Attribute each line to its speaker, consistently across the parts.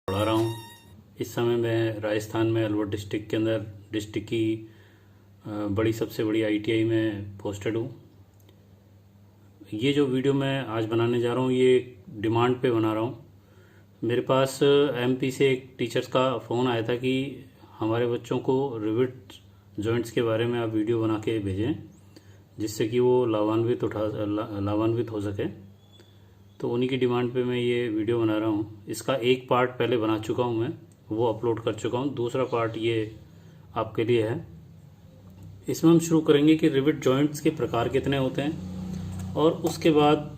Speaker 1: पढ़ा रहा हूँ। इस समय मैं राजस्थान में अलवर डिस्ट्रिक्ट के अंदर डिस्ट्रिक्ट की सबसे बड़ी ITI में पोस्टेड हूँ। ये जो वीडियो मैं आज बनाने जा रहा हूँ ये डिमांड पे बना रहा हूँ। मेरे पास MP से एक टीचर्स का फ़ोन आया था कि हमारे बच्चों को रिविट जॉइंट्स के बारे में आप वीडियो बना के भेजें जिससे कि वो लाभान्वित हो सके। तो उन्हीं की डिमांड पे मैं ये वीडियो बना रहा हूँ। इसका एक पार्ट पहले बना चुका हूँ, मैं वो अपलोड कर चुका हूँ। दूसरा पार्ट ये आपके लिए है। इसमें हम शुरू करेंगे कि रिविट जॉइंट्स के प्रकार कितने होते हैं और उसके बाद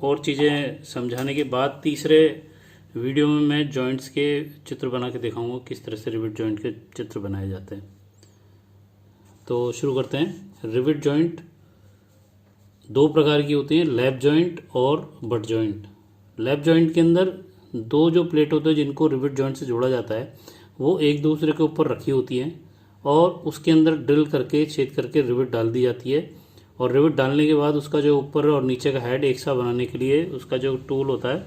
Speaker 1: और चीज़ें समझाने के बाद तीसरे वीडियो में मैं जॉइंट्स के चित्र बना के दिखाऊंगा किस तरह से रिविट जॉइंट के चित्र बनाए जाते हैं। तो शुरू करते हैं। रिविट जॉइंट दो प्रकार की होती हैं, लैप जॉइंट और बट जॉइंट। लैप जॉइंट के अंदर दो जो प्लेट होते हैं जिनको रिविट जॉइंट से जोड़ा जाता है वो एक दूसरे के ऊपर रखी होती हैं और उसके अंदर ड्रिल करके छेद करके रिविट डाल दी जाती है। और रिविट डालने के बाद उसका जो ऊपर और नीचे का हेड एक सा बनाने के लिए उसका जो टूल होता है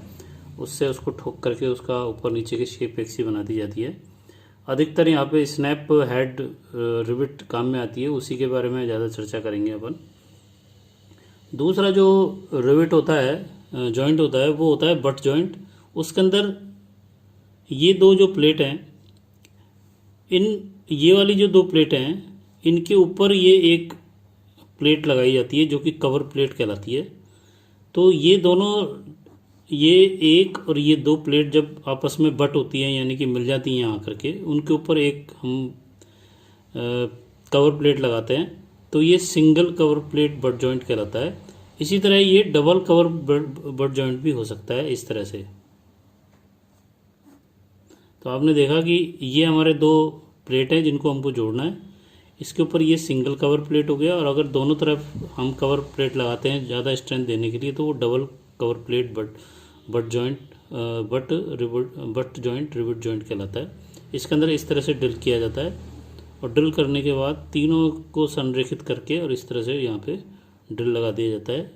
Speaker 1: उससे उसको ठोक करके उसका ऊपर नीचे की शेप एक सी बना दी जाती है। अधिकतर यहाँ पे स्नैप हेड रिविट काम में आती है, उसी के बारे में ज़्यादा चर्चा करेंगे अपन। दूसरा जो रिविट होता है, जॉइंट होता है, वो होता है बट जॉइंट। उसके अंदर ये दो जो प्लेट हैं, ये वाली जो दो प्लेट हैं इनके ऊपर ये एक प्लेट लगाई जाती है जो कि कवर प्लेट कहलाती है। तो ये दोनों, ये एक और ये दो प्लेट जब आपस में बट होती हैं यानी कि मिल जाती हैं यहाँ करके, उनके ऊपर एक हम कवर प्लेट लगाते हैं तो ये single cover plate butt joint कहलाता है। इसी तरह ये डबल कवर बट जॉइंट भी हो सकता है इस तरह से। तो आपने देखा कि ये हमारे दो प्लेट हैं जिनको हमको जोड़ना है। इसके ऊपर ये सिंगल कवर प्लेट हो गया और अगर दोनों तरफ हम कवर प्लेट लगाते हैं ज़्यादा स्ट्रेंथ देने के लिए तो वो double cover plate butt joint rivet joint कहलाता है। इसके अंदर इस तरह से ड्रिल किया जाता है और ड्रिल करने के बाद तीनों को संरेखित करके और इस तरह से यहाँ पे ड्रिल लगा दिया जाता है।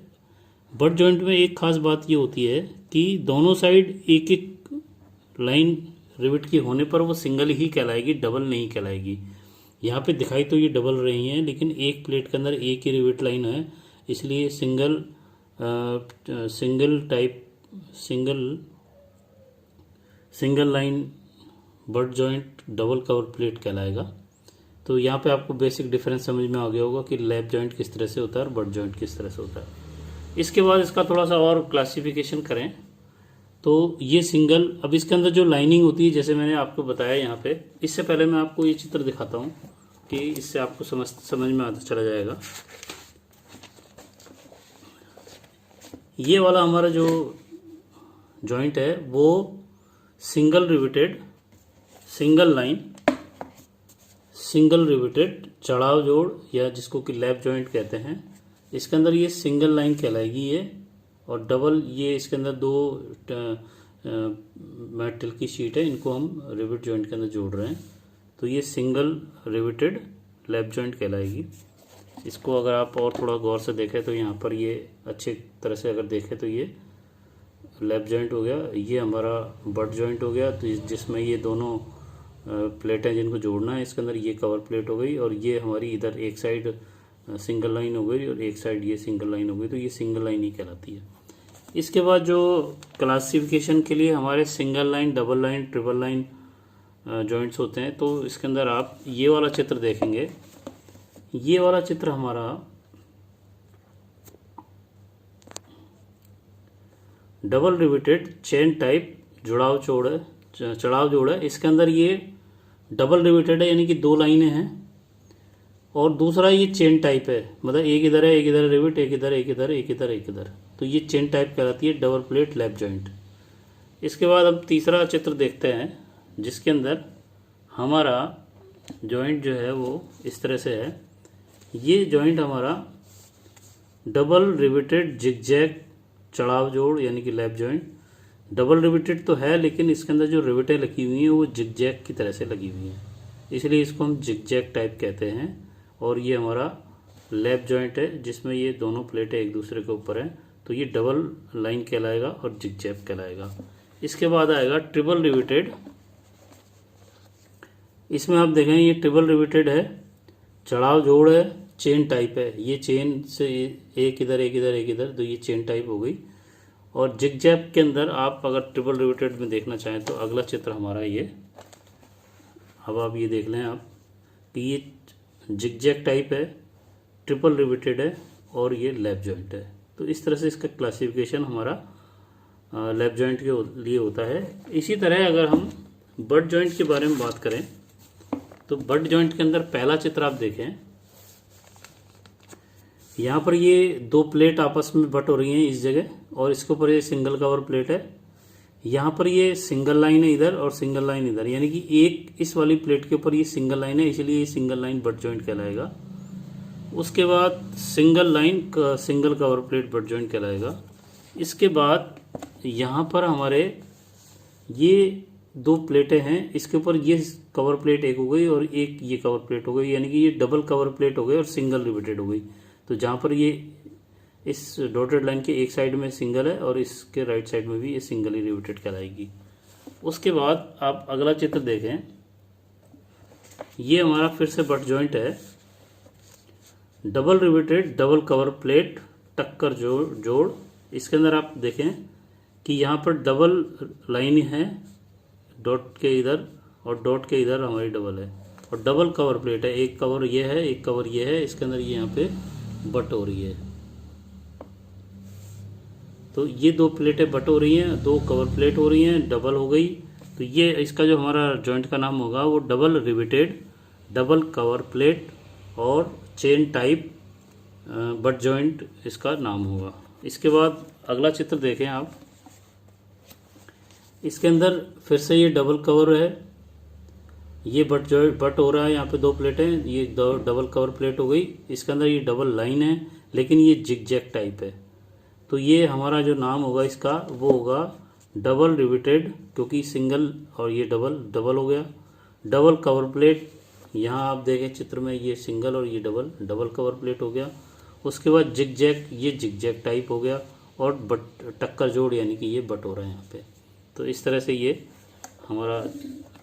Speaker 1: बट जॉइंट में एक खास बात ये होती है कि दोनों साइड एक एक लाइन रिविट की होने पर वो सिंगल ही कहलाएगी, डबल नहीं कहलाएगी। यहाँ पे दिखाई तो ये डबल रही हैं लेकिन एक प्लेट के अंदर एक ही रिविट लाइन है, इसलिए single line butt joint double cover plate कहलाएगा। तो यहाँ पे आपको बेसिक डिफरेंस समझ में आ गया होगा कि लैप जॉइंट किस तरह से होता है और बट जॉइंट किस तरह से होता है। इसके बाद इसका थोड़ा सा और क्लासिफिकेशन करें तो ये सिंगल, अब इसके अंदर जो लाइनिंग होती है जैसे मैंने आपको बताया यहाँ पे, इससे पहले मैं आपको ये चित्र दिखाता हूँ कि इससे आपको समझ में आता चला जाएगा। ये वाला हमारा जो जॉइंट है वो single riveted, single line, single riveted चढ़ाव जोड़ या जिसको कि लैप जॉइंट कहते हैं। इसके अंदर ये सिंगल लाइन कहलाएगी ये, और डबल ये इसके अंदर दो मेटल की शीट है, इनको हम रिविट जॉइंट के अंदर जोड़ रहे हैं तो ये सिंगल रिविटेड लैप जॉइंट कहलाएगी। इसको अगर आप और थोड़ा गौर से देखें तो यहाँ पर ये अच्छे तरह से अगर देखें तो ये लैप जॉइंट हो गया, ये हमारा बट जॉइंट हो गया। तो जिसमें ये दोनों प्लेटें जिनको जोड़ना है इसके अंदर ये कवर प्लेट हो गई और ये हमारी इधर एक साइड सिंगल लाइन हो गई और एक साइड ये सिंगल लाइन हो गई, तो ये सिंगल लाइन ही कहलाती है। इसके बाद जो क्लासिफिकेशन के लिए हमारे single line, double line, triple line joints होते हैं तो इसके अंदर आप ये वाला चित्र देखेंगे। ये वाला चित्र हमारा डबल रिविटेड चेन टाइप चढ़ाव जोड़ है। इसके अंदर ये डबल रिविटेड है यानी कि दो लाइनें हैं और दूसरा ये चेन टाइप है, मतलब एक इधर है, एक इधर रिविट, एक इधर, एक इधर, एक इधर, एक इधर, तो ये चेन टाइप कहलाती है डबल प्लेट लैप जॉइंट। इसके बाद अब तीसरा चित्र देखते हैं जिसके अंदर हमारा जॉइंट जो है वो इस तरह से है। ये जॉइंट हमारा डबल रिविटेड जिगजैग चढ़ाव जोड़ यानी कि लैप जॉइंट। डबल रिविटेड तो है लेकिन इसके अंदर जो रिविटें लगी हुई हैं वो जिगजैग की तरह से लगी हुई हैं, इसलिए इसको हम जिगजैग टाइप कहते हैं। और ये हमारा लैप जॉइंट है जिसमें ये दोनों प्लेटें एक दूसरे के ऊपर हैं, तो ये डबल लाइन कहलाएगा और जिगजैग कहलाएगा। इसके बाद आएगा ट्रिपल रिवेटेड। इसमें आप देखें ये ट्रिपल रिवेटेड है, चढ़ाव जोड़ है, चेन टाइप है। ये चेन से एक इधर एक इधर एक इधर, तो ये चेन टाइप हो गई। और जिगजैग के अंदर आप अगर ट्रिपल रिवेटेड में देखना चाहें तो अगला चित्र हमारा ये, अब आप ये देख लें आप कि ये जिगजैग टाइप है, ट्रिपल रिवेटेड है और ये लैप जॉइंट है। तो इस तरह से इसका क्लासिफिकेशन हमारा लैप जॉइंट के लिए होता है। इसी तरह अगर हम बट जॉइंट के बारे में बात करें तो बट जॉइंट के अंदर पहला चित्र आप देखें, यहाँ पर ये दो प्लेट आपस में बट हो रही हैं इस जगह, और इसके ऊपर ये सिंगल कवर प्लेट है। यहाँ पर ये सिंगल लाइन है इधर और सिंगल लाइन इधर, यानी कि एक इस वाली प्लेट के ऊपर ये सिंगल लाइन है, इसलिए ये सिंगल लाइन बट जॉइंट कहलाएगा। उसके बाद single line single cover plate butt joint कहलाएगा। इसके बाद यहाँ पर हमारे ये दो प्लेटें हैं, इसके ऊपर ये कवर प्लेट एक हो गई और एक ये कवर प्लेट हो गई, यानी कि ये डबल कवर प्लेट हो गई और सिंगल रिवेटेड हो गई। तो जहाँ पर ये इस डॉटेड लाइन के एक साइड में सिंगल है और इसके राइट साइड में भी ये सिंगल ही रिवेटेड कहलाएगी। उसके बाद आप अगला चित्र देखें, ये हमारा फिर से बट जॉइंट है, double riveted double cover plate टक्कर जोड़। इसके अंदर आप देखें कि यहाँ पर डबल लाइन है डॉट के इधर और डॉट के इधर हमारी डबल है, और डबल कवर प्लेट है, एक कवर ये है एक कवर ये है, इसके अंदर ये यहाँ पे बट हो रही है। तो ये दो प्लेटें बट हो रही हैं, दो कवर प्लेट हो रही हैं, डबल हो गई। तो ये इसका जो हमारा जॉइंट का नाम होगा वो double riveted double cover plate और चेन टाइप बट जॉइंट इसका नाम होगा। इसके बाद अगला चित्र देखें आप, इसके अंदर फिर से ये डबल कवर है, ये बट हो रहा है, यहाँ पे दो प्लेटें, ये डबल कवर प्लेट हो गई। इसके अंदर ये डबल लाइन है लेकिन ये जिगजैग टाइप है। तो ये हमारा जो नाम होगा इसका वो होगा डबल रिवेटेड, क्योंकि सिंगल और ये डबल डबल हो गया। डबल कवर प्लेट, यहाँ आप देखें चित्र में ये सिंगल और ये डबल डबल कवर प्लेट हो गया। उसके बाद जिगजैग, ये जिगजैग टाइप हो गया, और बट टक्कर जोड़ यानी कि ये बट हो रहा है यहाँ पे। तो इस तरह से ये हमारा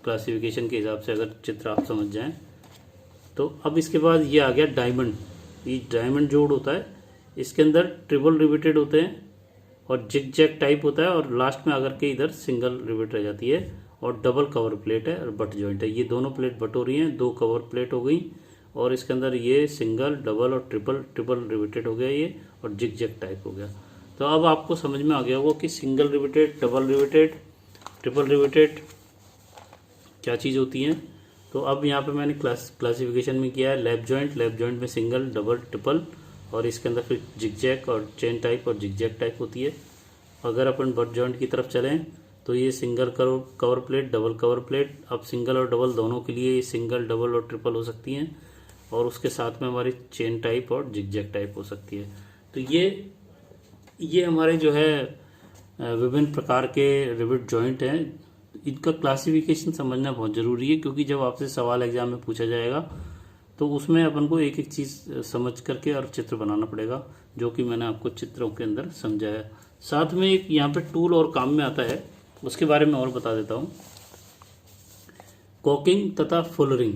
Speaker 1: क्लासिफिकेशन के हिसाब से अगर चित्र आप समझ जाएं तो। अब इसके बाद ये आ गया डायमंड। ये डायमंड जोड़ होता है, इसके अंदर ट्रिपल रिवेटेड होते हैं और जिगजैग टाइप होता है, और लास्ट में आकर के इधर सिंगल रिवेट रह जाती है, और डबल कवर प्लेट है और बट जॉइंट है। ये दोनों प्लेट बट हो रही हैं, दो कवर प्लेट हो गई, और इसके अंदर ये सिंगल डबल और ट्रिपल रिवेटेड हो गया ये, और जिगजैग टाइप हो गया। तो अब आपको समझ में आ गया होगा कि single riveted, double riveted, triple riveted क्या चीज़ होती हैं। तो अब यहाँ पे मैंने क्लासिफिकेशन में किया है लैप जॉइंट में सिंगल डबल ट्रिपल, और इसके अंदर फिर जिगजैग और चेन टाइप और जिगजैग टाइप होती है। अगर अपन बट जॉइंट की तरफ चलें तो ये single cover plate, double cover plate. अब सिंगल और डबल दोनों के लिए सिंगल डबल और ट्रिपल हो सकती हैं, और उसके साथ में हमारी चेन टाइप और जिगजैग टाइप हो सकती है। तो ये हमारे जो है विभिन्न प्रकार के रिवेट जॉइंट हैं। इनका क्लासिफिकेशन समझना बहुत ज़रूरी है, क्योंकि जब आपसे सवाल एग्जाम में पूछा जाएगा तो उसमें अपन को एक एक चीज़ समझ करके और चित्र बनाना पड़ेगा, जो कि मैंने आपको चित्रों के अंदर समझाया। साथ में एक यहाँ पे टूल और काम में आता है, उसके बारे में और बता देता हूँ। कॉकिंग तथा फुलरिंग,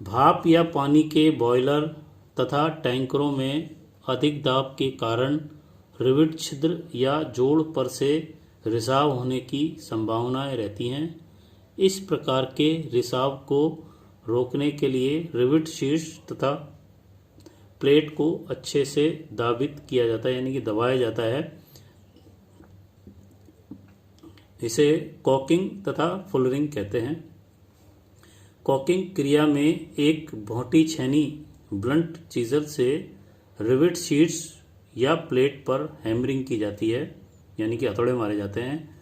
Speaker 1: भाप या पानी के बॉयलर तथा टैंकरों में अधिक दाब के कारण रिवेट छिद्र या जोड़ पर से रिसाव होने की संभावनाएं रहती हैं। इस प्रकार के रिसाव को रोकने के लिए रिवेट शीर्ष तथा प्लेट को अच्छे से दाबित किया जाता है, यानी कि दबाया जाता है। इसे कॉकिंग तथा फुलरिंग कहते हैं। कॉकिंग क्रिया में एक भोंटी छेनी ब्लंट चीजर से रिवेट शीट्स या प्लेट पर हैमरिंग की जाती है, यानी कि हथौड़े मारे जाते हैं।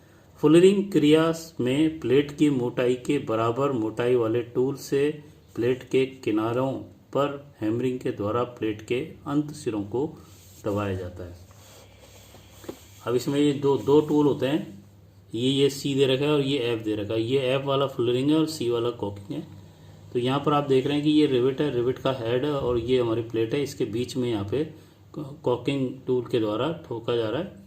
Speaker 1: फुलरिंग क्रिया में प्लेट की मोटाई के बराबर मोटाई वाले टूल से प्लेट के किनारों पर हैमरिंग के द्वारा प्लेट के अंत सिरों को दबाया जाता है। अब इसमें ये दो टूल होते हैं, ये सी दे रखा है और ये एफ दे रखा है। ये एफ वाला फुलरिंग है और सी वाला कॉकिंग है। तो यहाँ पर आप देख रहे हैं कि ये रिवेट है, रिवेट का हेड है, और ये हमारी प्लेट है। इसके बीच में यहाँ पे कॉकिंग टूल के द्वारा ठोका जा रहा है।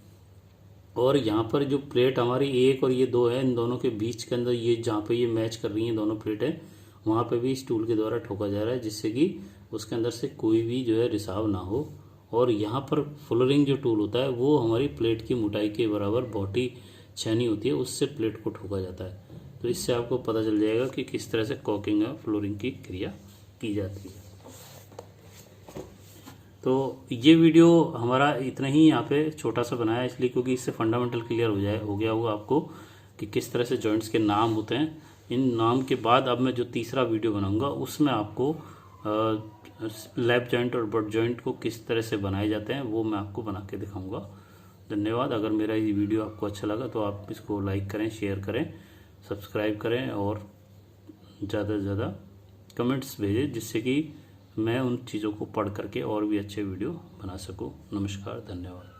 Speaker 1: और यहाँ पर जो प्लेट हमारी 1 और ये 2 है, इन दोनों के बीच के अंदर ये जहाँ पे ये मैच कर रही हैं दोनों प्लेटें, वहाँ पे भी इस टूल के द्वारा ठोका जा रहा है, जिससे कि उसके अंदर से कोई भी जो है रिसाव ना हो। और यहाँ पर फ्लोरिंग जो टूल होता है वो हमारी प्लेट की मोटाई के बराबर बोटी छेनी होती है, उससे प्लेट को ठोका जाता है। तो इससे आपको पता चल जाएगा कि किस तरह से कॉकिंग या फ्लोरिंग की क्रिया की जाती है। तो ये वीडियो हमारा इतना ही यहाँ पे छोटा सा बनाया है, इसलिए क्योंकि इससे फंडामेंटल क्लियर हो गया होगा आपको कि किस तरह से जॉइंट्स के नाम होते हैं। इन नाम के बाद अब मैं जो तीसरा वीडियो बनाऊंगा उसमें आपको लैप जॉइंट और बट जॉइंट को किस तरह से बनाए जाते हैं वो मैं आपको बना के दिखाऊंगा। धन्यवाद। अगर मेरा ये वीडियो आपको अच्छा लगा तो आप इसको लाइक करें, शेयर करें, सब्सक्राइब करें और ज़्यादा से ज़्यादा कमेंट्स भेजें, जिससे कि मैं उन चीज़ों को पढ़ करके और भी अच्छे वीडियो बना सकूं। नमस्कार, धन्यवाद।